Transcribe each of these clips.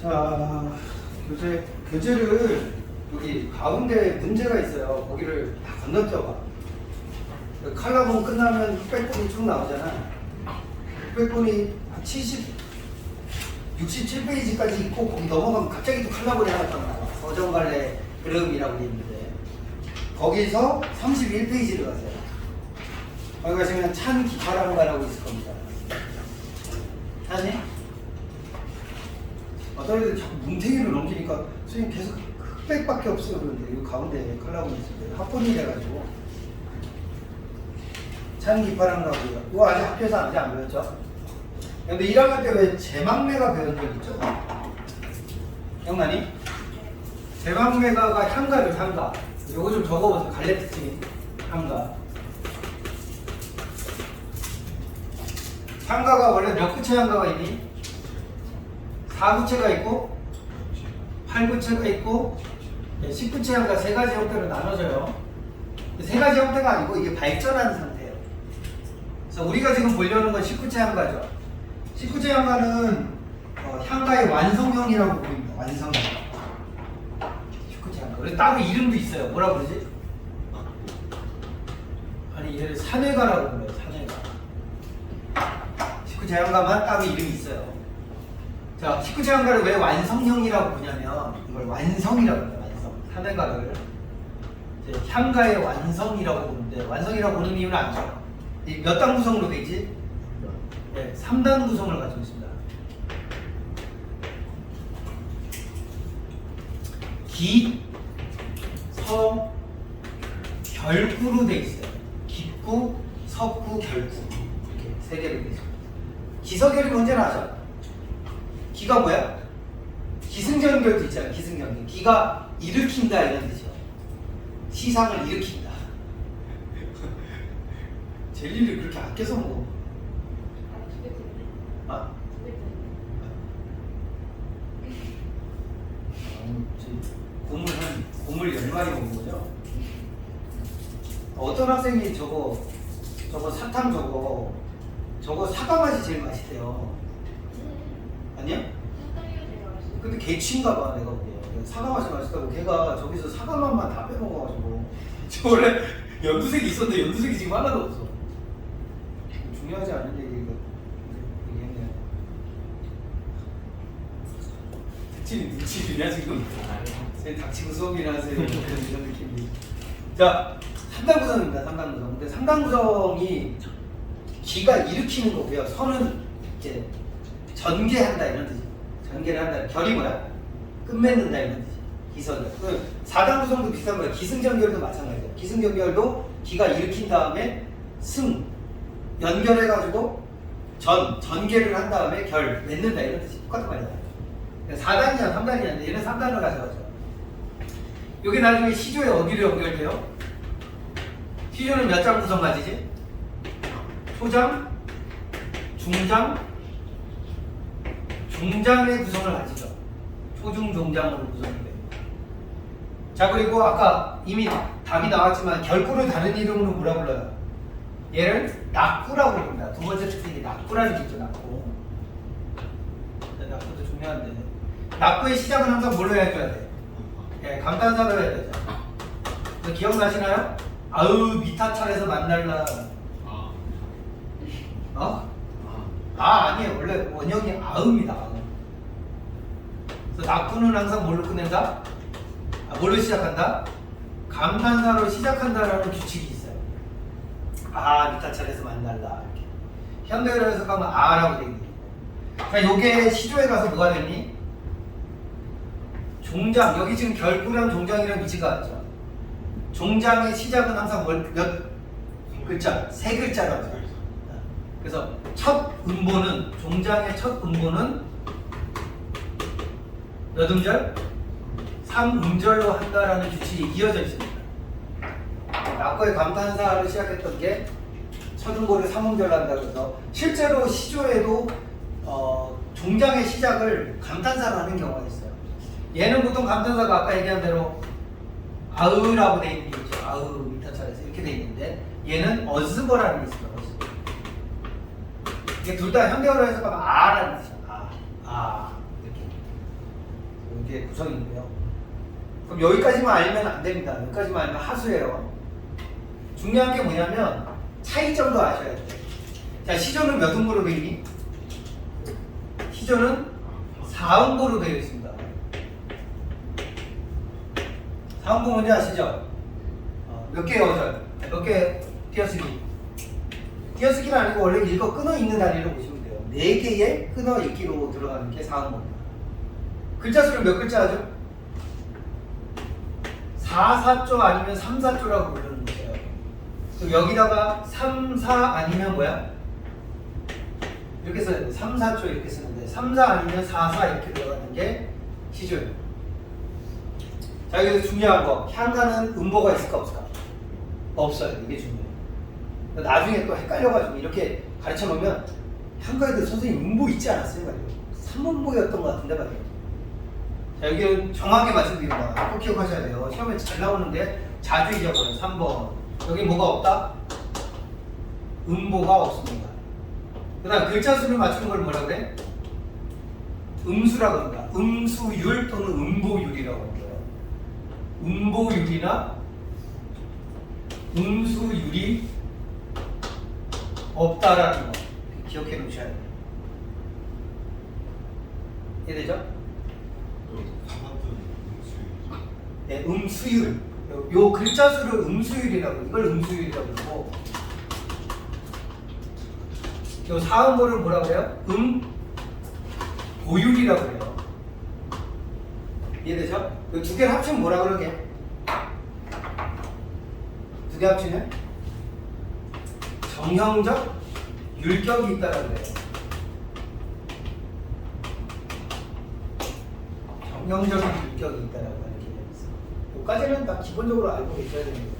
자, 교재를 여기 가운데 문제가 있어요. 거기를 다 건너뛰어봐. 칼라본 끝나면 600분이 쭉 나오잖아. 600분이 67페이지까지 있고 거기 넘어가면 갑자기 또 칼라본이 하나 딱 나와. 서정갈래 그름이라고 돼 있는데 거기서 31페이지를 가세요. 거기 가시면 찬 기파랑가라고 있을 겁니다. 아니? 어떤 애들 자꾸 뭉탱이를 넘기니까 선생님 계속 흑백밖에 없어요. 그런데 이 가운데 칼라본이 있을 때 합본이 돼가지고 찬 기파랑가고요. 이거 아직 학교에서 아직 안 배웠죠? 근데 1학년 때 왜 제망매가 배운 적 있죠? 기억나니? 제망매가가 향가를 향가. 요거 좀 적어보세요. 갈래 특징 향가. 향가가 원래 몇 구체 향가가 있니? 4구체가 있고 8구체가 있고 10구체 향가 세 가지 형태로 나눠져요. 세 가지 형태가 아니고 이게 발전한 상태예요. 그래서 우리가 지금 보려는 건 10구체 향가죠. 10구체 향가는 향가의 완성형이라고 보입니다. 완성형. 10구체 향가. 그래서 따로 이름도 있어요. 뭐라 그러지? 아니 얘를 산해가라고 불러요. 산해가. 19제 향가만 따로 이름이 있어요. 자, 19제 향가를 왜 완성형이라고 부르냐면 이걸 완성이라고 해요. 완성. 산해가를 향가의 완성이라고 부르는데 완성이라고 부르는 이유는 아니죠. 몇 단 구성으로 되어 있지? 네, 3단 구성을 가지고 있습니다. 기, 서, 결구로 되어 있어요. 기구, 석구, 결구 이렇게 세 개로 되어 있습니다. 기서결이 뭔지는 아죠? 기가 뭐야? 기승전결도 있잖아요. 기승전결. 기가 일으킨다 이런 뜻이죠. 시상을 일으킨다. 젤리를 그렇게 아껴서 먹어. 아? 곰을 10마리 먹은 거죠? 어떤 학생이 저거 사탕 저거 사과 맛이 제일 맛있대요. 아니야? 근데 개취인가 봐 내가 보기에. 사과 맛이 맛있다고 걔가 저기서 사과 맛만 다 빼먹어가지고 저 원래 연두색이 있었는데 연두색이 지금 하나도 없어. 중요하지 않은 얘기했네요. 특징이 눈치주냐 지금? 닥치고 수업이나 하세요. 이런 느낌이. 자, 3단 구성입니다. 3단 구성. 근데 3단 구성이 기가 일으키는 거고요. 선은 이제 전개한다 이런 뜻이에요. 전개를 한다. 결이 뭐야? 끝맺는다 이런 뜻이에요. 기서결. 4단 구성도 비슷한 거예요. 기승전결도 마찬가지예요. 기승전결도 기가 일으킨 다음에 승 연결해가지고 전개를 한 다음에 결 맺는다 이런 뜻이 똑같은 말이에요. 4단이냐 3단이냐 얘는 3단을 가져가죠. 여기 나중에 시조에 어디로 연결돼요? 시조는 몇 장 구성 가지지? 초장, 중장, 중장의 구성을 가지죠. 초중, 중장으로 구성이 됩니다. 자, 그리고 아까 이미 답이 나왔지만 결구를 다른 이름으로 뭐라 불러요? 얘를 낙구라고 부릅니다. 두 번째 특징이 낙구라는 게 있죠. 낙구. 낙구도 중요한데 낙구의 시작은 항상 뭘로 해줘야 돼? 예, 감탄사로 해야 되죠. 기억나시나요? 아으 미타철에서 만날라. 아니에요. 원래 원형이 아음이다. 그래서 낙구는 항상 뭘로 끝낸다? 뭘로 시작한다? 감탄사로 시작한다라는 규칙이 있어요. 미타철에서 만날라. 이렇게. 현대어로 해석하면 아라고 되어 있는 거예요. 자, 요게 시조에 가서 뭐가 됐니? 종장. 여기 지금 결구랑 종장이랑 위치가 같죠. 종장의 시작은 항상 몇 글자? 3글자로 하죠. 그래서 첫 음보는 종장의 첫 음보는 몇 음절? 3음절로 한다라는 규칙이 이어져 있습니다. 낙거의 감탄사를 시작했던 게 첫 음보를 3음절로 한다 그래서 실제로 시조에도 종장의 시작을 감탄사로 하는 경우가 있어요. 얘는 보통 감탄사가 아까 얘기한 대로 아으라고 돼 있는 게 있죠. 아으 미타철에서 이렇게 돼 있는데 얘는 어스버라는 게 있어요. 이게 둘 다 현대어로 해석하면 아라는 뜻이야. 이렇게. 이게 구성이고요. 그럼 여기까지만 알면 안 됩니다. 여기까지만 알면 하수예요. 중요한 게 뭐냐면 차이점도 아셔야 돼요. 자, 시조는 몇 음보로 되어 있니? 시조는 4음보로 되어 있습니다. 4음보 뭔지 아시죠? 몇 개의 어절, 몇 개의 띄어쓰기. 띄어쓰기는 아니고 원래 읽어 끊어 읽는 단위로 보시면 돼요. 4개의 끊어 읽기로 들어가는 게 4음보입니다. 글자 수는 몇 글자 하죠? 4, 4조 아니면 3, 4조라고 부르는 거예요. 그럼 여기다가 3, 4 아니면 뭐야? 이렇게 써야 돼. 3, 4조 이렇게 쓰는데 3, 4 아니면 4, 4 이렇게 들어가는 게 시조예요. 자, 여기서 중요한 거. 향가는 음보가 있을까 없을까? 없어요. 이게 중요해요. 나중에 또 헷갈려가지고 이렇게 가르쳐 놓으면 향가에도 선생님 음보 있지 않았어요? 말이에요. 3음보였던 것 같은데 말이에요. 자, 여기는 정확하게 말씀드립니다. 꼭 기억하셔야 돼요. 시험에 잘 나오는데 자주 잊어버려요. 3번. 여기 뭐가 없다? 음보가 없습니다. 그 다음 글자 수를 맞추는 걸 뭐라 그래? 음수라고 합니다. 음수율 또는 음보율이라고 합니다. 음보율이나 음수율이 없다라는 거 기억해 놓으셔야 돼요. 이해되죠? 네, 음수율. 요 글자 수를 음수율이라고, 이걸 음수율이라고 그러고, 요 사음보를 뭐라고 해요? 보율이라고 해요. 이해되죠? 요 두 개를 합치면 뭐라 그러게? 두 개 합치면 정형적 율격이 있다라고 해요. 정형적인 율격이 있다라고 하는 개념이 있어요. 여기까지는 다 기본적으로 알고 계셔야 되는 거예요.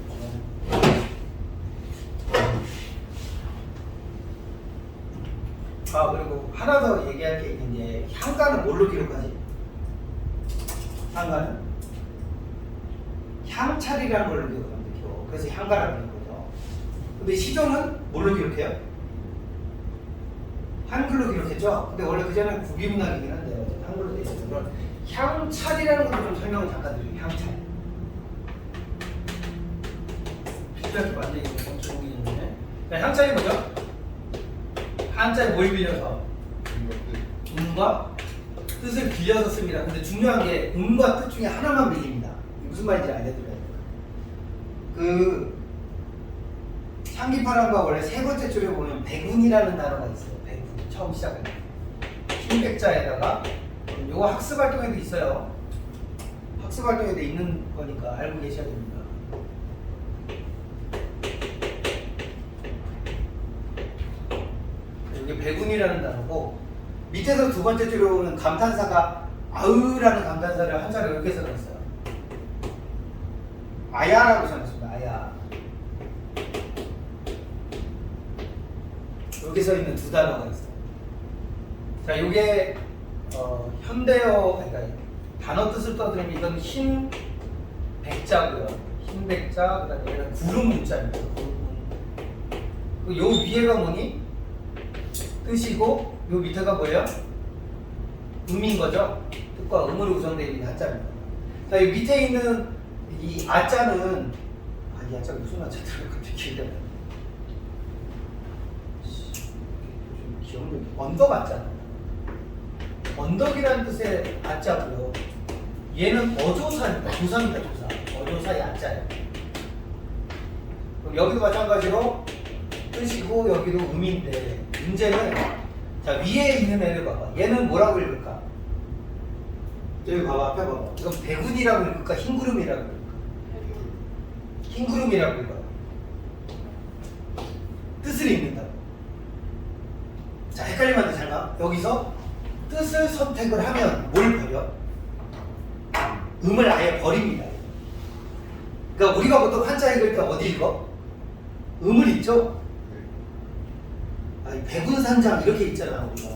아, 그리고 하나 더 얘기할 게 있는데, 향가는 뭘로 기록하지? 향가는 향찰이라는 걸로 기록합니다. 그래서 향가라고 하는 거죠. 근데 시조는 뭘로 기록해요? 한글로 기록했죠? 근데 원래 그 전에는 구비문학이긴 한데 한글로 되어 있어요. 그럼 향찰이라는 것도 좀 설명을 잠깐 드릴게요. 향찰. 필요할 게 완전히 엄청 있는데. 향찰이 뭐죠? 한자에 뭘 빌려서? 음과 뜻을 빌려서 씁니다. 근데 중요한 게 음과 뜻 중에 하나만 빌립니다. 무슨 말인지 알려드려야 돼요. 그 향기파란과 원래 세 번째 줄에 보면 백운이라는 단어가 있어요. 백운. 처음 시작할 때. 흰백자에다가 요거 학습 활동에도 있어요. 학습 활동에도 있는 거니까 알고 계셔야 됩니다. 이게 백운이라는 단어고, 밑에서 두 번째 줄에 오는 감탄사가 아으라는 감탄사를 한자로 이렇게 써놨어요. 아야라고 써놨습니다. 아야. 여기 써 있는 두 단어가 있어요. 자, 요게 현대어, 그러니까 단어 뜻을 떠들면 이건 흰 백자고요. 흰 백자, 그다음에 얘는 구름 문자입니다. 요 위에가 뭐니? 뜻이고, 요 밑에가 뭐예요? 음인 거죠? 뜻과 음으로 구성되어 있는 한자입니다. 자, 이 밑에 있는 이 아자는, 이 아자가 무슨 아자더라고 갑자기 기억이 안 나네. 좀 기억력, 언덕 아자. 언덕이라는 뜻의 아자고요. 얘는 어조사입니다. 조사입니다. 조사. 어조사의 아자예요. 그럼 여기도 마찬가지로 뜻이고 여기도 음인데, 문제는 자, 위에 있는 애를 봐봐. 얘는 뭐라고 읽을까? 여기 봐봐. 앞에 봐봐. 이건 백운이라고 읽을까? 흰구름이라고 읽을까? 흰구름이라고 읽어요. 뜻을 읽는다고. 자, 헷갈리면 안 돼. 잘 봐. 여기서 뜻을 선택을 하면 뭘 버려? 음을 아예 버립니다. 그러니까 우리가 보통 한자 읽을 때 어디 읽어? 음을 읽죠? 백운산장 이렇게 있잖아 우리가.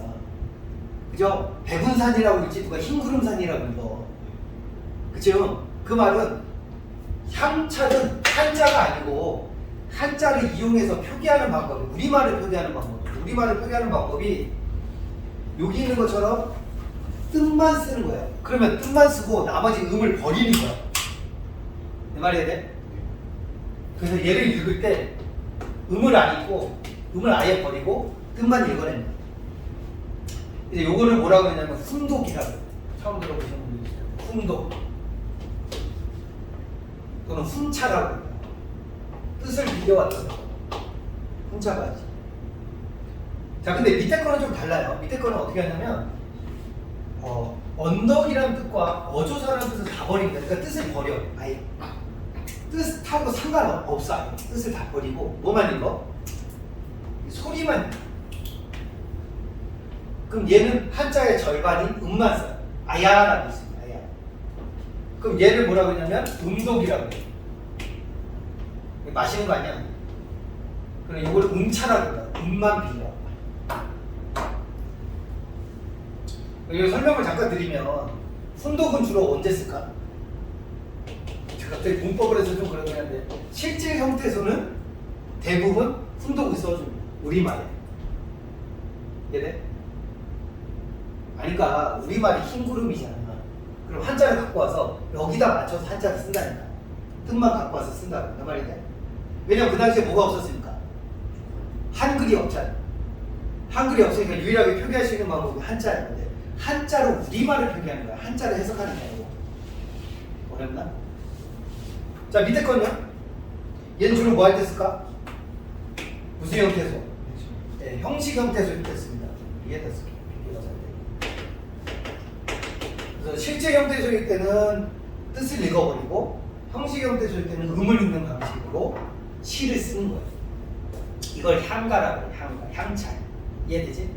그죠? 백운산이라고 읽지 누가 흰구름산이라고 읽어. 그죠? 그 말은 향찰은 한자가 아니고 한자를 이용해서 표기하는 방법이, 우리말을 표기하는 방법. 우리말을 표기하는 방법이 여기 있는 것처럼 뜻만 쓰는 거예요. 그러면 뜻만 쓰고 나머지 음을 버리는 거야. 내 말이 돼? 그래서 얘를 읽을 때 음을 안 읽고 음을 아예 버리고 뜻만 읽어냅니다. 이제 요거를 뭐라고 하냐면 훈독이라고 해요. 처음 들어보신 분들 있어요. 훈독 또는 훈차라고 해요. 뜻을 비교하는 거예요. 훈차가 하지. 자, 근데 밑에 거는 좀 달라요. 밑에 거는 어떻게 하냐면 언덕이라는 뜻과 어조사라는 뜻을 다 버립니다. 그러니까 뜻을 버려. 아예 뜻하고 상관없어. 아예. 뜻을 다 버리고 뭐만 읽어? 소리만 읽어. 그럼 얘는 한자의 절반인 음만 써요. 아야라고 있습니다. 아야. 그럼 얘를 뭐라고 했냐면 음독이라고 해요. 마시는 거 아니야? 그럼 이거를 음차라고 해요. 음만 비워. 여기 설명을 잠깐 드리면 훈독은 주로 언제 쓸까? 갑자기 문법을 해서 좀 그러긴 한데 실제 형태에서는 대부분 훈독을 써줍니다. 우리말에. 이해돼? 아니까 우리말이 흰구름이잖아. 그럼 한자를 갖고 와서 여기다 맞춰서 한자를 쓴다니까. 뜻만 갖고 와서 쓴다고. 그 말이 돼? 왜냐면 그 당시에 뭐가 없었으니까? 한글이 없잖아. 한글이 없으니까 유일하게 표기할 수 있는 방법이 한자였는데 한자로 우리말을 표기하는 거야. 한자를 해석하는 거야. 어렵나? 자, 밑에 건요. 얘는 주로 뭐 할 때 쓸까? 무슨 형태소? 네, 형식 형태소일 때 씁니다. 이해다 쓸게요. 그래서 실제 형태소일 때는 뜻을 읽어버리고 형식 형태소일 때는 음을 읽는 방식으로 시를 쓰는 거예요. 이걸 향가라고 해요. 향차. 이해되지?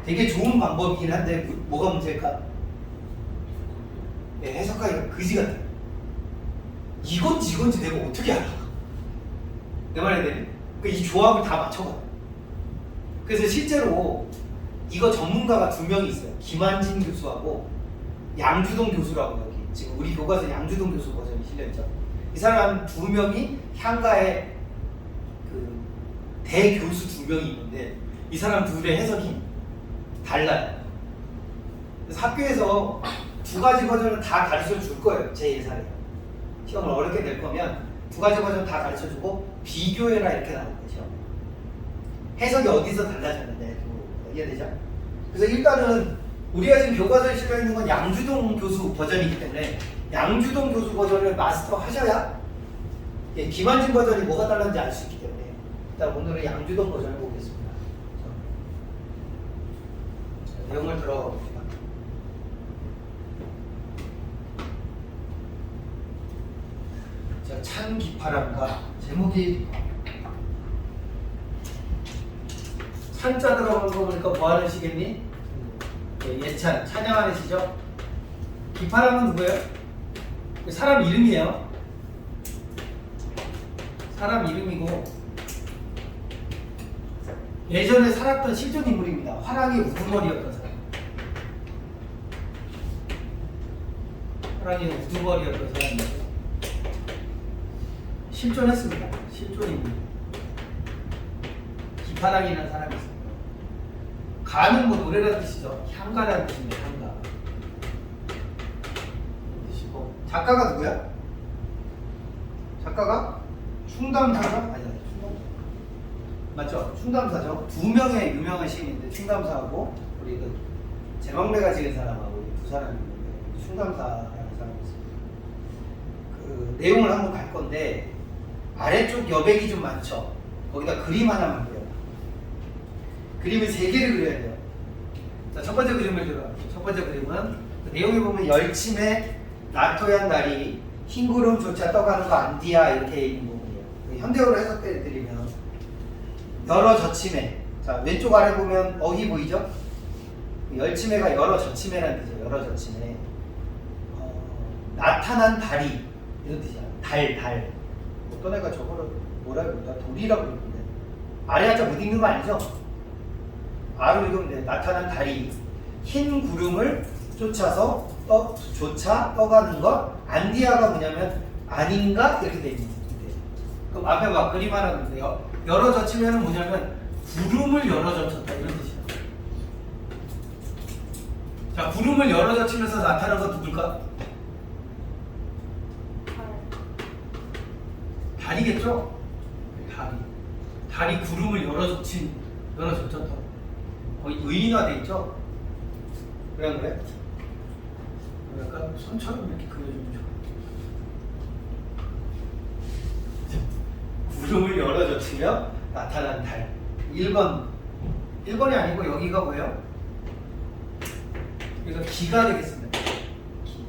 되게 좋은 방법이긴 한데 뭐가 문제일까? 네, 해석하기가 그지 같아. 이건지 내가 어떻게 알아? 내 말이 되니? 그러니까 이 조합을 다 맞춰봐. 그래서 실제로 이거 전문가가 2명이 있어요. 김한진 교수하고 양주동 교수라고 여기 지금 우리 교과서 양주동 교수 버전이 실려있죠. 이 사람 2명이 향가의 그 대교수 2명이 있는데 이 사람 둘의 해석이 달라요. 그래서 학교에서 2가지 버전을 다 가르쳐 줄 거예요. 제 예상에. 시험을 어렵게 낼 거면 2가지 버전 다 가르쳐 주고 비교해라 이렇게 나올 거죠. 해석이 어디서 달라졌는데 이해되죠? 그래서 일단은 우리가 지금 교과서에 실려 있는 건 양주동 교수 버전이기 때문에 양주동 교수 버전을 마스터 하셔야 김한진 버전이 뭐가 달랐는지 알 수 있기 때문에 일단 오늘은 양주동 버전을 보겠습니다. 자, 내용을 들어가 봅시다. 자, 찬기파랍니다. 제목이 찬자 들어간 거 보니까 뭐 하는 시겠니? 네, 예찬, 찬양하는 시죠? 기파람은 누구예요? 사람 이름이에요. 사람 이름이고 예전에 살았던 실존 인물입니다. 화랑이 우두머리였던 사람. 화랑이 우두머리였던 사람이고 실존했습니다. 실존 인물. 기파랑이라는 사람이 있습니다. 가는 뭐 노래라는 뜻이죠. 향가라는 뜻입니다. 향가. 뜻이고 작가가 누구야? 작가가 충담사가 아니야. 충담사 맞죠? 충담사죠. 2명의 유명한 시인인데 충담사하고 우리 그 제망래가 지은 사람하고 두 사람이 있는데 충담사라는 사람이 있습니다. 그 내용을 한번 갈 건데 아래쪽 여백이 좀 많죠. 거기다 그림 하나만 그려요. 그림을 3개를 그려야 돼요. 자, 첫 번째 그림을 들어요. 첫 번째 그림은 그 내용에 보면 열침에 나토양 날이 흰구름조차 떠가는 거 안디야 이렇게 있는 부분이에요. 현대어로 해석해 드리면 여러 저침에 자 왼쪽 아래 보면 어휘 보이죠? 열침에가 여러 저침에라는 뜻이에요. 여러 저침에 나타난 달이 이런 뜻이야. 달 어떤 애가 저거를 뭐라고 그러나 돌이라고 그러는데 아래 한자 못 읽는 거 아니죠? 아로 읽으면 돼. 나타난 달이 흰 구름을 쫓아서 떠가는 것 안디아가 뭐냐면 아닌가 이렇게 돼 있는 건데 그럼 앞에 막 그림 하나 있는데요. 열어 젖히면은 뭐냐면 구름을 열어 젖혔다 이런 뜻이야. 자, 구름을 열어젖히면서 나타나는 건 누굴까? 달이겠죠? 달이 구름을 열어젖혔다. 거의 의인화돼 있죠? 그래 안 그래? 약간 손처럼 이렇게 그려주면 좋아. 구름을 열어젖히며 나타난 달. 1번이 아니고 여기가 뭐예요? 그래서 기가 되겠습니다. 기.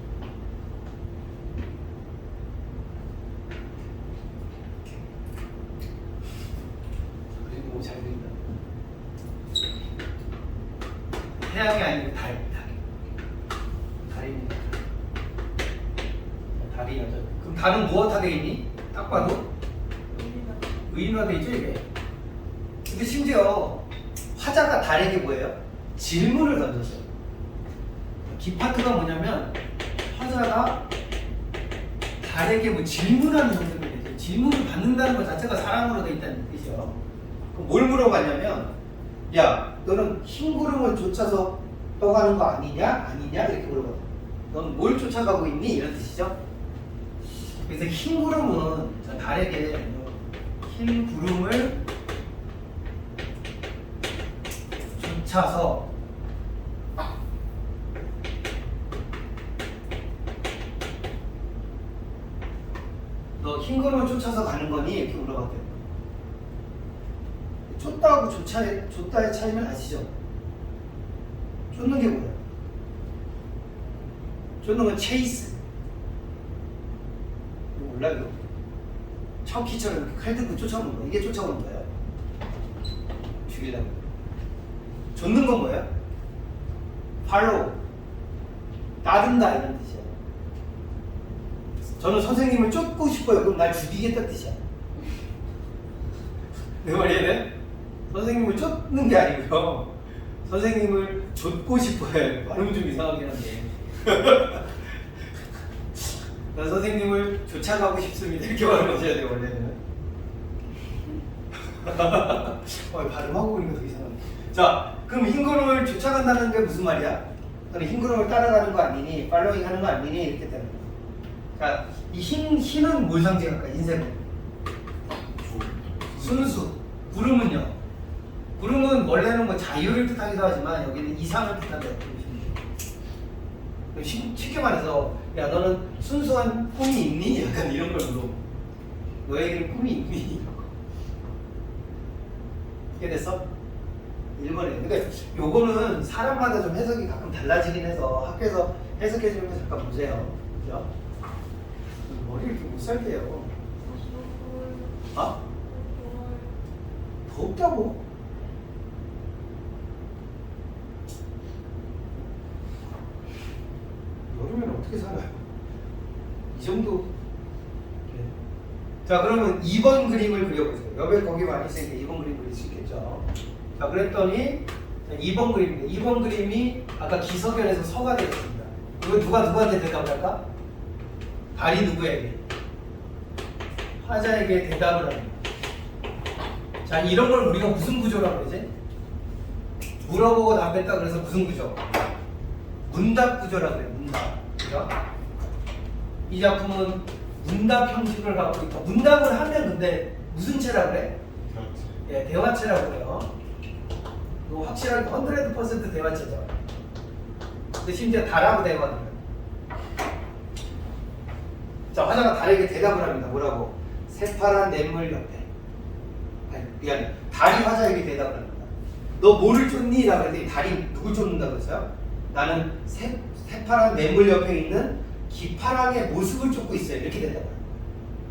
그리고 잘 그린다. 태양이 아니고 달입니다. 달이 여자. 그럼 달은 무엇화 되어 있니? 딱 봐도 의인화돼 있죠 이게. 근데 심지어 화자가 달에게 뭐예요? 질문을 던졌어요. 기파트가 뭐냐면 화자가 달에게 뭐 질문하는 형태가 되죠. 질문을 받는다는 것 자체가 사랑으로 되어 있다는 뜻이죠. 그럼 뭘 물어봤냐면, 야, 너는 흰 구름을 쫓아서 떠가는 거 아니냐? 이렇게 물어봤어요. 넌 뭘 쫓아가고 있니? 이런 뜻이죠. 그래서 흰 구름은 달에게 흰 구름을 쫓아서 너 흰 구름을 쫓아서 가는 거니? 이렇게 물어봤대요. 쫓다하고 쫓다의 차이는 아시죠? 쫓는 게 뭐예요? 쫓는 건 체이스. 이거 몰라요? 척키처럼 이렇게 칼 들고 쫓아오는 거. 이게 쫓아오는 거예요. 죽이려고. 쫓는 건 뭐예요? 팔로우. 따른다 이런 뜻이에요. 저는 선생님을 쫓고 싶어요. 그럼 날 죽이겠다는 뜻이야. 내 말이 돼? 선생님을 쫓는 게 아니고요. 선생님을 쫓고 싶어요. 발음 좀 이상하긴 한데. 난 선생님을 쫓아가고 싶습니다. 이렇게 발음하셔야 돼요, 원래는. 발음하고 보니까 되게 이상하네. 자, 그럼 흰구름을 쫓아간다는 게 무슨 말이야? 너는 흰구름을 따라가는 거 아니니? 팔로잉 하는 거 아니니? 이렇게 되는 거야. 자, 이 흰은 뭘 상징할까? 인생은? 순수. 구름은요? 구름은 원래는 뭐 자유를 뜻하기도 하지만 여기는 이상을 뜻한다. 쉽게 말해서, 야, 너는 순수한 꿈이 있니? 약간 이런 걸 물어. 너에게는 꿈이 있니? 이게 됐어? 1번에. 근데 요거는 사람마다 좀 해석이 가끔 달라지긴 해서 학교에서 해석해주는 거 잠깐 보세요. 그죠? 머리 이렇게 못 살게요. 아? 덥다고? 여름에는 어떻게 살아요? 이 정도. 네. 자, 그러면 2번 그림을 그려보세요. 여배 거기 많이 쓰니까 2번 그림 그릴 수 있겠죠. 자, 그랬더니 2번 그림입니다. 2번 그림이 아까 기석연에서 서가 되었습니다. 이거 누구한테 대답을 할까? 달이 누구에게? 화자에게 대답을 합니다. 자, 이런 걸 우리가 무슨 구조라고 그러지? 물어보고 답했다 그래서 무슨 구조? 문답 구조라고 그래요. 문답. 그죠? 이 작품은 문답 형식을 갖고 있다. 문답을 하면 근데 무슨 체라고 그래? 예, 대화체라고 그래요. 이거 확실하게 100% 대화체죠. 근데 심지어 달하고 대화를. 자, 화자가 달에게 대답을 합니다. 뭐라고? 새파란 냇물 옆에. 아니, 미안해. 달이 화자에게 대답을 합니다. 너 뭐를 쫓니? 라고 했더니 달이 누굴 쫓는다고 했어요? 나는 새파란 냇물 옆에 있는 기파랑의 모습을 쫓고 있어요. 이렇게 대답을 합니다.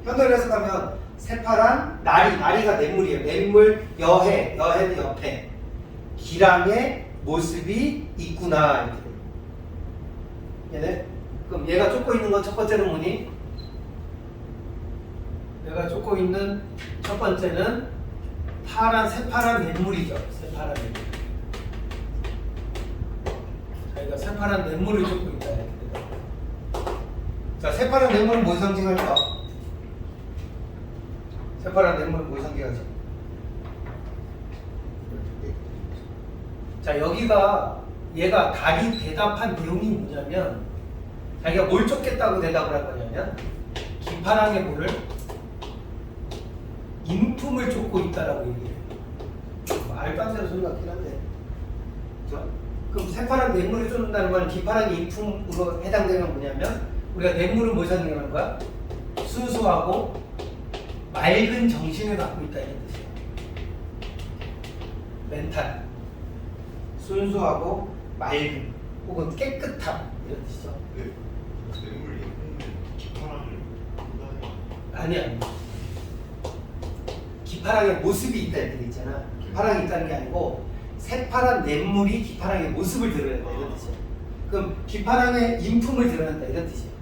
현대로 해석하면 새파란 나리가 냇물이에요. 냇물 여해는 옆에 기랑의 모습이 있구나. 이렇게 돼요. 얘네? 그럼 얘가 쫓고 있는 건 첫 번째는 뭐니? 얘가 쫓고 있는 첫 번째는 새파란 냇물이죠. 새파란 냇물. 자기가 새파란 냇물을 쫓고 있다. 이렇게 돼요. 자, 새파란 냇물은 뭘 상징할까? 새파란 냇물은 뭘 상징하지? 자, 여기가 얘가 달이 대답한 내용이 뭐냐면 자기가 뭘 쫓겠다고 대답을 할 거냐면 기파랑의 뭐를 인품을 쫓고 있다라고 얘기해요. 말도 안 되는 소리 같긴 한데 그렇죠? 그럼 새파란 뇌물을 쫓는다는 건 기파랑의 인품으로 해당되는 뭐냐면 우리가 뇌물은 뭘 상징하는 거야? 순수하고 맑은 정신을 갖고 있다 이런 뜻이에요. 멘탈 순수하고 맑은 혹은 깨끗함 이런 뜻이죠. 네. 뇌물 예쁜 기파랑을 아니 기파랑의 모습이 있다 이렇게 돼 있잖아. 기파랑이 있다는 게 아니고 새파란 냇물이 기파랑의 모습을 드러낸다 이런 뜻이에요. 그럼 기파랑의 인품을 드러낸다 이런 뜻이에요.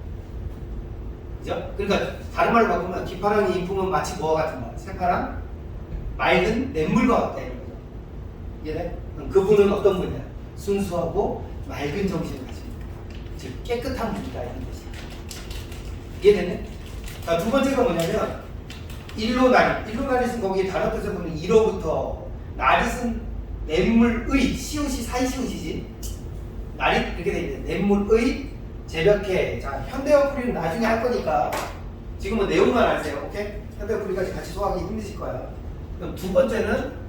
그죠? 그러니까 다른 말로 바꾸면 기파랑의 인품은 마치 뭐와 같은 말? 새파란 맑은 냇물과 같다 이런 거죠. 이해돼? 그럼 그분은 어떤 분이야? 순수하고 맑은 정신을 가지고 즉 깨끗한 분이다 이런 뜻이에요. 이해되네? 자, 두 번째가 뭐냐면 일로나릿. 일로나릿은 거기 단어 뜻을 보면 이로부터 나릿은 냇물의 시옷이 사이시옷이지 나릿 이렇게 돼 있는데 냇물의 재벽해. 자, 현대어풀이는 나중에 할 거니까 지금은 내용만 아세요. 오케이? 현대어풀이까지 같이 소화하기 힘드실 거야. 그럼 두 번째는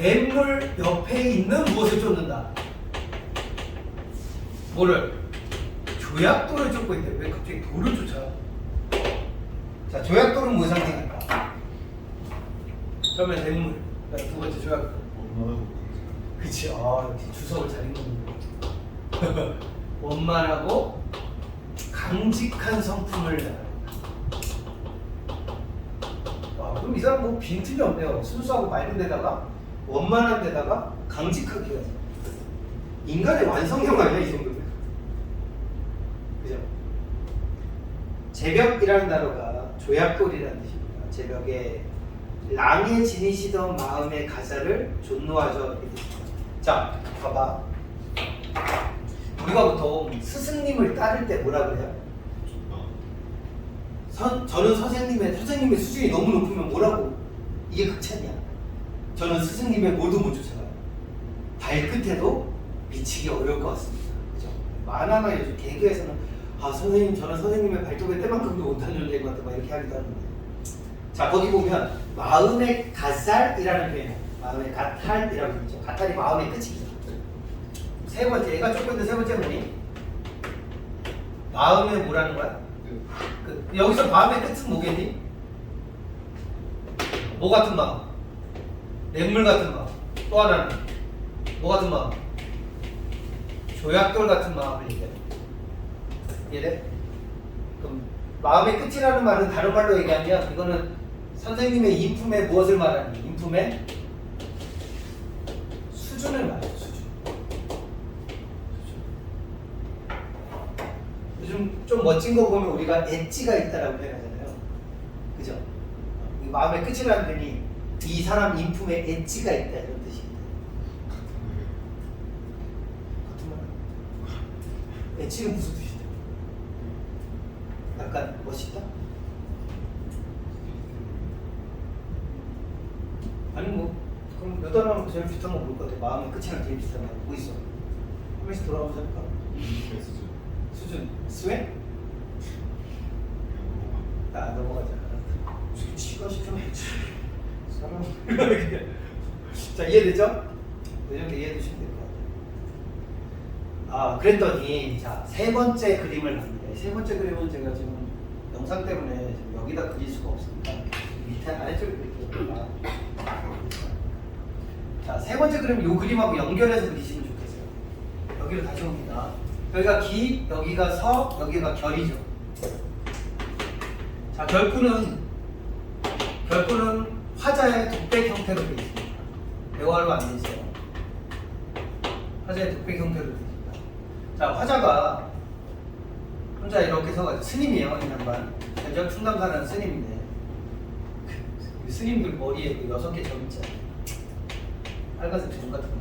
냇물 옆에 있는 무엇을 쫓는다. 뭐를? 조약돌을 쫓고 있대. 왜 갑자기 돌을 쫓아? 자, 조약돌은 뭐 상징할까? 처음에 냇물, 두 번째 조약돌. 그치. 아, 이렇게 주석을 잘 읽는 원만하고 강직한 성품을. 와, 그럼 이 사람 뭐 빈틈이 없네요. 순수하고 맑은 데다가 원만한 데다가 강직하게 해야지. 인간의 완성형 아니야 이 정도면. 그죠? 재벽이라는 단어가 조약돌이라는 뜻입니다. 재벽에 랑에 지니시던 마음의 가사를 존노하죠 이렇게 뜻입니다. 자, 봐봐. 우리가 보통 스승님을 따를 때 뭐라 그래요? 저는 선생님의 수준이 너무 높으면 뭐라고? 이게 극찬이야. 저는 스승님의 뭐도 못 쫓아가요. 발끝에도 미치기 어려울 것 같습니다. 그죠? 만화나 요즘 개그에서는 선생님, 저는 선생님의 발톱에 때만큼도 못한 존재인 것 같다 막 이렇게 하기도 하는데, 자, 거기 보면 마음의 갓살이라는 표현이에요. 마음의 가탈이라고 그러죠. 가탈이 마음의 끝이죠. 세 번째, 얘가 쫓고 있는 세 번째 뭐니? 마음의 뭐라는 거야? 여기서 마음의 끝은 뭐겠니? 뭐 같은 마음? 냇물 같은 마음. 또 하나는 뭐 같은 마음? 조약돌 같은 마음을 얘기해. 이해돼? 그럼 마음의 끝이라는 말은 다른 말로 얘기하면 이거는 선생님의 인품의 무엇을 말하니? 인품의 수준을 말해요. 수준. 요즘 좀 멋진 거 보면 우리가 엣지가 있다라고 표현하잖아요. 그죠? 이 마음의 끝이라는 표현이 이 사람 인품에 엣지가 있다 이런 뜻입니다. 같은 말? 엣지는 무슨 뜻이죠? 약간 멋있다? 아니 뭐 그럼 몇 단어랑 제일 비슷한 건 뭘 것 같아? 마음의 끝이랑 제일 비슷한 거 뭐 있어? 한 번씩 돌아오면서 해볼까? 수준? 스웨? 넘어가자. 무슨 지가시 좀 했지. 사람 이렇게. 자, 이해되죠? 이 정도 이해해주시면 될 것 같아요. 그랬더니 자, 세 번째 그림을 갑니다. 세 번째 그림은 제가 지금 영상 때문에 지금 여기다 그릴 수가 없습니다. 밑에 아래쪽에 그릴게요. 자, 세 번째 그림 이 그림하고 연결해서 그리시면 좋겠어요. 여기로 다시 옵니다. 여기가 기, 여기가 서, 여기가 결이죠. 자, 결구는 화자의 독백 형태로 되어 있습니다. 대화로 안 되어 있어요. 화자의 독백 형태로 되어 있습니다. 자, 화자가 혼자 이렇게 서가지고 스님이에요. 이 양반 견적 충담사라는 스님인데 그 스님들 머리에 그 6개 점 있잖아요. 빨간색 점 같은 거.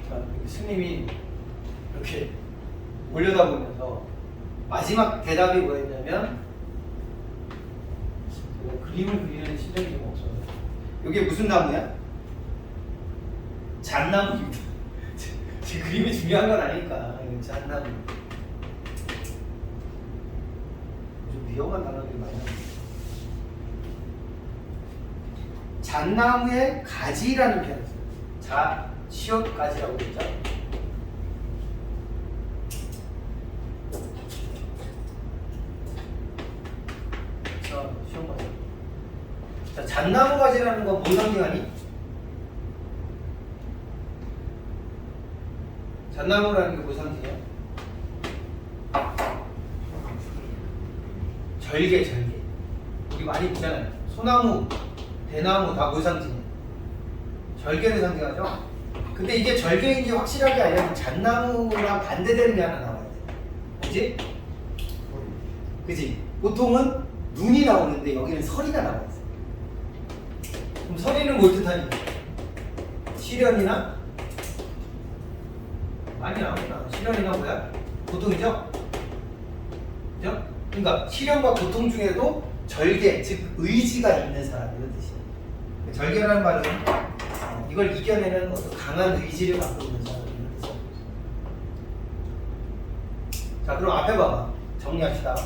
자, 스님이 이렇게 올려다보면서 마지막 대답이 뭐였냐면, 제가 그림을 그리는 실력이 좀 없어요. 이게 무슨 나무야? 잣나무입니다. 지금 그림이 중요한 건 아니니까. 이거 잣나무. 좀 위험한 단어들이 많이 나옵니다. 잣나무의 가지라는 표현이 있어요. 자, 시옷 가지라고 했죠. 자, 시옷 가지. 자, 잣나무 가지라는 건 뭘 상징하니? 잣나무라는 게 뭘 상징해요? 절개, 절개. 우리 많이 보잖아요. 소나무, 대나무 다 뭘 상징해? 절개를 상징하죠? 근데 이게 절개인지 확실하게 알려면 잣나무랑 반대되는 게 하나 나와야 돼. 뭐지? 그지? 보통은 눈이 나오는데 여기는 서리가 나와 있어. 그럼 서리는 뭘 뜻하니? 시련이나? 많이 나오구나. 시련이나 뭐야? 고통이죠? 그죠? 그러니까 시련과 고통 중에도 절개, 즉 의지가 있는 사람 이런 뜻이에요. 절개라는 말은 이걸 이겨내는 어떤 강한 의지를 갖고 있는 사람 이런 뜻이에요. 자, 그럼 앞에 봐봐. 정리합시다.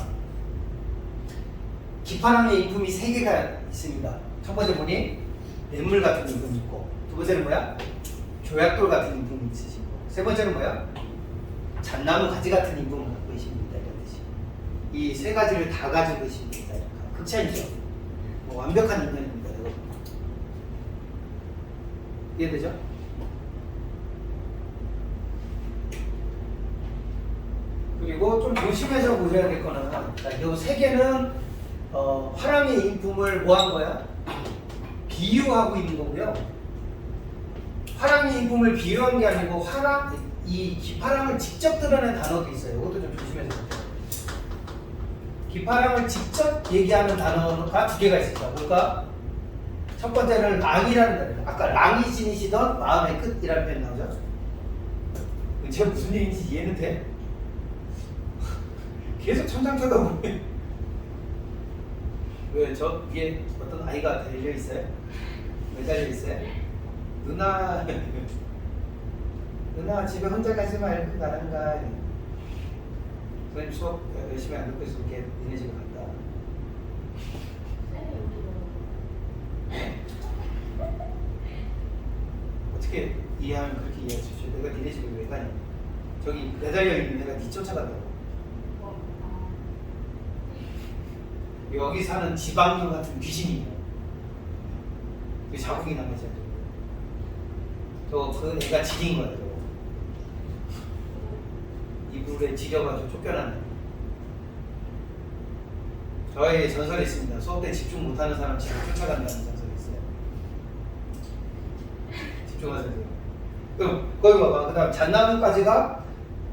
기판함의 인품이 3개가 있습니다. 첫 번째 보니 냇물 같은 인품이 있고, 두 번째는 뭐야? 조약돌 같은 인품이 있으시고, 세 번째는 뭐야? 잣나무 가지 같은 인품을 갖고 계십니다 이런 뜻이. 이 세 가지를 다 가지고 계십니다. 극찬이죠. 뭐 완벽한 인간입니다. 여러분. 이해되죠? 그리고 좀 조심해서 보셔야 될 거는, 자, 이 세 개는 화랑의 인품을 뭐 한 거야? 비유하고 있는 거고요. 화랑의 인품을 비유한 게 아니고 화랑, 이 기파랑을 직접 드러낸 단어도 있어요. 이것도 좀 조심해서 보세요. 기파랑을 직접 얘기하는 단어가 2개가 있었죠. 뭘까? 첫 번째는 랑이라는 단어예요. 아까 랑이 지니시던 마음의 끝이라는 표현 나오죠. 제가 무슨 얘기인지 이해는 돼? 계속 천장 쳐다보네. 왜 저 위에 어떤 아이가 달려 있어요? 왜 달려 있어요? 누나, 누나 집에 혼자 가지 말고 나랑 가. 선생님 수업 열심히 안 듣고 있으면 걔 니네 집에 간다. 어떻게 이해하면 그렇게 이해할 수 있죠? 내가 니네 집에 왜 가냐? 저기 매달려 있는 내가 니 쫓아간다고. 여기 사는 지방령 같은 귀신이에요. 그 자국이 남아있어요. 그 애가 지린 거예요. 저거. 이불에 지려가지고 쫓겨나는. 저의 전설이 있습니다. 수업 때 집중 못하는 사람 집에 쫓아간다는 전설이 있어요. 집중하세요. 그럼 거기 봐봐. 그 다음 잣나무까지가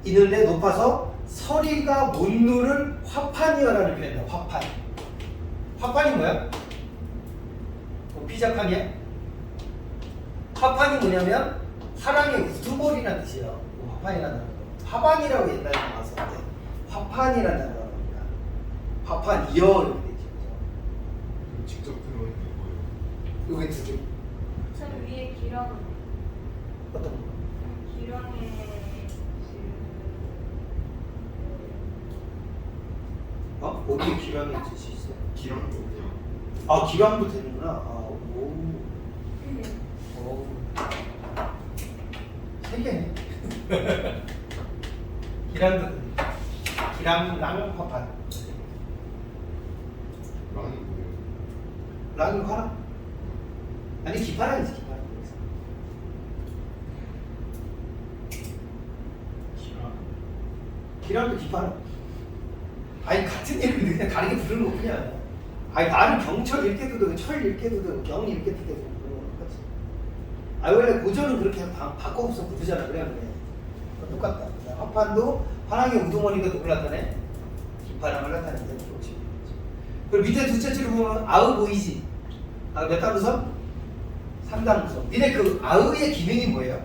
있는데 높아서 서리가 못 누를 화판이여라는 표현이다. 화판. 화판이 뭐야? 뭐 피자판이야? 화판이 뭐냐면 화랑의 우두머리라는 뜻이에요. 화판이라는 단어. 화반이라고 옛날에 나왔었는데 화판이라는 단어가 나옵니다. 화판이여 이렇게 되죠. 직접 들어오는 게 뭐예요? 요게 2개. 저 위에 기랑 어떤 거? 기랑의 어디에 기량이 뜻이 있어요? 기랑도 그냥 아, 기량도 되는구나. 아, 오. 오. 3개네. 기량도 되네. 기랑, 화판. 랑이 뭐예요? 랑이 화랑? 아니, 기파랑이지, 기파랑. 기랑도 기파랑. 아니, 같은 이름인데 그냥 다르게 부르는 거 뿐이야. 아니, 나는 경철 이렇게 두고, 철 이렇게 두고, 경 이렇게 두고, 똑같이. 아, 원래 고전은 그렇게 바꿔서 부르잖아. 그래. 똑같다. 화판도 화랑의 우두머리가 누굴 나타내? 기파랑을 나타낸다는 게 오시면 되죠. 그리고 밑에 둘째 줄을 보면 아의 보이지? 아, 몇 단구성? 3단구성. 니네 그 아의의 기능이 뭐예요?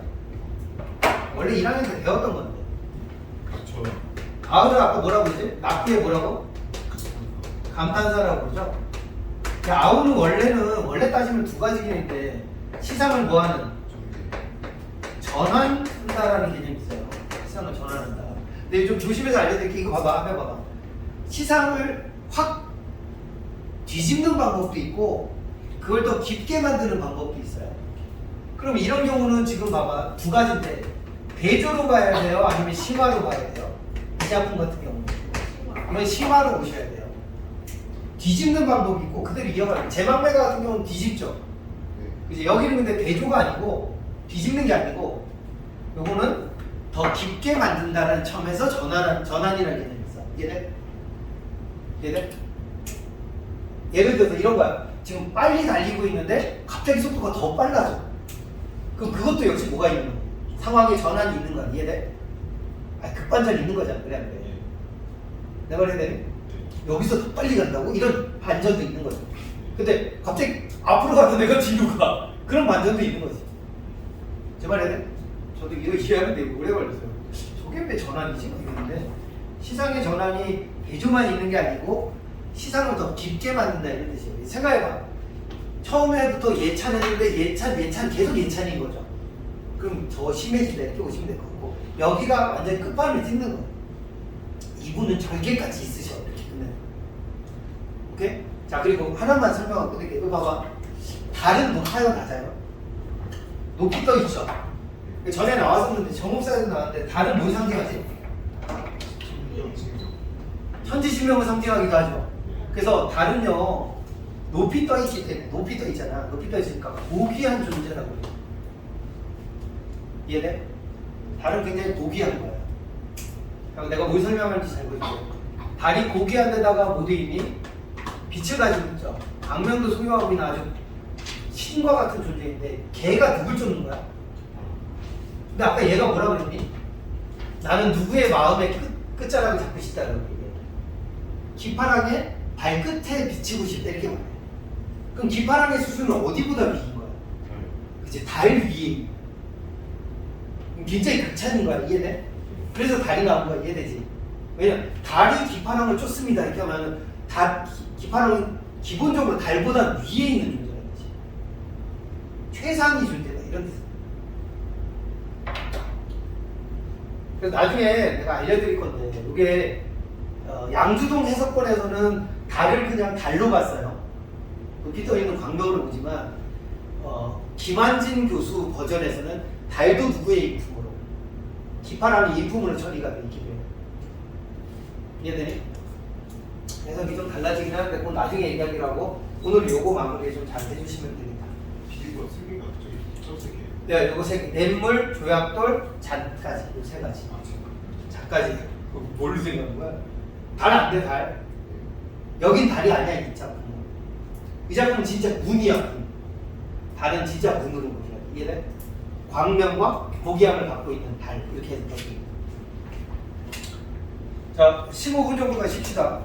원래 1학년 때 배웠던 건데. 저 아의를 아까 뭐라고 그러지? 납부에 뭐라고? 감탄사라고 그러죠? 아우는 원래 따지면 2가지 기능인데 시상을 뭐하는? 전환한다라는 개념이 있어요. 시상을 전환한다. 근데 좀 조심해서 알려드릴게. 이거 봐봐, 앞에 봐봐. 시상을 확 뒤집는 방법도 있고 그걸 더 깊게 만드는 방법도 있어요. 그럼 이런 경우는 지금 봐봐 두 가지인데 대조로 봐야 돼요? 아니면 심화로 봐야 돼요? 이 작품 같은 경우는 이건 심화로 보셔야 돼요. 뒤집는 방법이 있고 그대로 이어가요. 제망매가 같은 경우는 뒤집죠. 네. 이제 여기는 근데 대조가 아니고 뒤집는 게 아니고 요거는 더 깊게 만든다는 점에서 전환이라는 개념이 있어. 이해돼? 이해돼? 예를 들어서 이런 거야. 지금 빨리 달리고 있는데 갑자기 속도가 더 빨라져. 그럼 그것도 역시 뭐가 있는 거야? 상황의 전환이 있는 거야. 이해돼? 아, 급반전이 있는 거잖아. 그래 안 그래? 내 말 해야 여기서 더 빨리 간다고? 이런 반전도 있는 거죠. 근데 갑자기 앞으로 가서 내가 뒤로 가. 그런 반전도 있는 거지. 제 말 해야 돼? 저도 이거 이해하는데 오래 걸렸어요. 저게 왜 전환이지? 막 이러는데 시상의 전환이 대조만 있는 게 아니고 시상을 더 깊게 만든다 이런 뜻이에요. 생각해봐. 처음에부터 예찬했는데 예찬 계속 예찬인 거죠. 그럼 더 심해진다 이렇게 보시면 될 것 같고 여기가 완전히 끝판을 찍는 거예요. 이분은 절개까지 있으셔. 이렇게 끝내는 오케이? 자 그리고 하나만 설명하고 끝낼게요. 이거 봐봐. 달은 높아요 낮아요? 높이 떠 있죠. 전에 나왔었는데 정옥사에서 나왔는데 달은 뭘 상징하지? 천지신명을 상징하기도 하죠. 그래서 달은요 높이 떠 있기 때문에 높이 떠 있잖아. 높이 떠 있으니까 고귀한 존재라고 해요. 이해돼? 달은 굉장히 고귀한 거야. 그럼 내가 뭘 설명할지 잘 보세요. 달이 고귀한 데다가 모두이니 빛을 가지고 있죠. 악명도 소유하고 있는 아주 신과 같은 존재인데 걔가 누굴 쫓는 거야? 근데 아까 얘가 뭐라 그랬니? 나는 누구의 마음의 끝자락을 잡고 싶다라고 얘기해. 기파랑의 발끝에 비치고 싶다 이렇게 말해. 그럼 기파랑의 수준은 어디보다 위인 거야? 그치? 달 위에. 굉장히 극찬인 거야. 이해돼? 그래서 달이 나온 거야. 이해되지? 왜냐면 달이 기파랑을 쫓습니다 이렇게 하면 기파랑은 기본적으로 달보다 위에 있는 존재라는 거지. 최상위 존재다 이런 뜻. 그래서 나중에 내가 알려드릴 건데 이게 양주동 해석권에서는 달을 그냥 달로 봤어요. 높이 떠 있는 광명으로 보지만 김한진 교수 버전에서는 달도 누구의 인품으로 기파랑이 인품으로 처리가 돼 있기도 해요. 이해되니? 해석이 좀 달라지긴 하는데 그건 나중에 얘기하기로 하고 오늘 요거 마무리 좀 잘 해주시면 됩니다. 비리가 생긴 거 갑자기 ጨ색해. 네, 요거 세 개. 냇물, 조약돌, 잔까지 요 세 가지. 아 잠깐. 자까지. 뭘로 생각한 거야? 달 안 돼, 달. 여긴 달이 아니야, 이 작품은. 이 작품은 진짜 문이야, 문. 달은 진짜 문으로 보셔야 돼. 이해돼? 광명과 고귀함을 갖고 있는 달. 이렇게 해서 자, 15분 정도가 쉽시다.